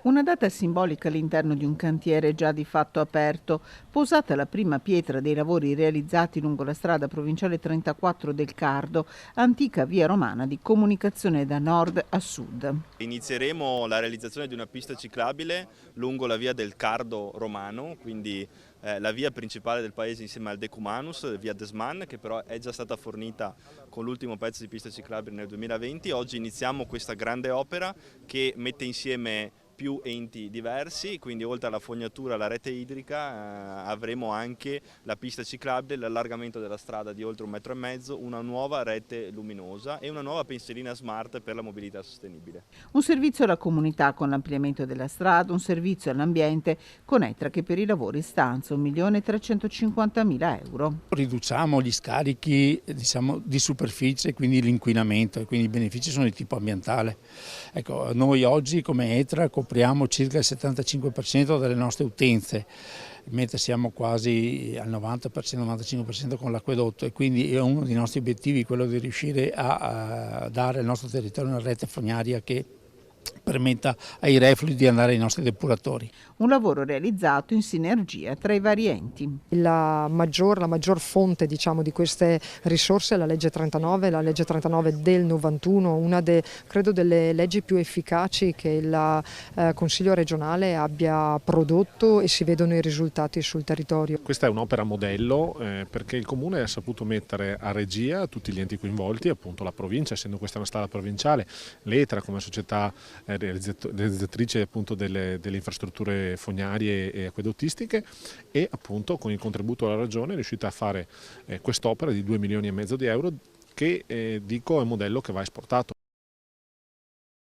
Una data simbolica all'interno di un cantiere già di fatto aperto, posata la prima pietra dei lavori realizzati lungo la strada provinciale 34 del Cardo, antica via romana di comunicazione da nord a sud. Inizieremo la realizzazione di una pista ciclabile lungo la via del Cardo romano, quindi la via principale del paese insieme al Decumanus, via Desman, che però è già stata fornita con l'ultimo pezzo di pista ciclabile nel 2020. Oggi iniziamo questa grande opera che mette insieme più enti diversi, quindi oltre alla fognatura, alla rete idrica, avremo anche la pista ciclabile, l'allargamento della strada di oltre 1,5 metri, una nuova rete luminosa e una nuova pensierina smart per la mobilità sostenibile. Un servizio alla comunità con l'ampliamento della strada, un servizio all'ambiente con Etra che per i lavori stanzia 1.350.000 euro. Riduciamo gli scarichi, diciamo, di superficie, quindi l'inquinamento, e quindi i benefici sono di tipo ambientale. Ecco, noi oggi come Etra copriamo circa il 75% delle nostre utenze, mentre siamo quasi al 90%, 95% con l'acquedotto, e quindi è uno dei nostri obiettivi quello di riuscire a dare al nostro territorio una rete fognaria che permetta ai reflui di andare ai nostri depuratori. Un lavoro realizzato in sinergia tra i vari enti. La maggior fonte, diciamo, di queste risorse è la legge 39 del 91, una credo delle leggi più efficaci che il Consiglio regionale abbia prodotto, e si vedono i risultati sul territorio. Questa è un'opera modello perché il Comune ha saputo mettere a regia tutti gli enti coinvolti, appunto la provincia, essendo questa una strada provinciale, l'Etra come società realizzatrice appunto delle infrastrutture fognarie e acquedottistiche, e appunto con il contributo della Regione è riuscita a fare quest'opera di 2,5 milioni di euro che dico è un modello che va esportato.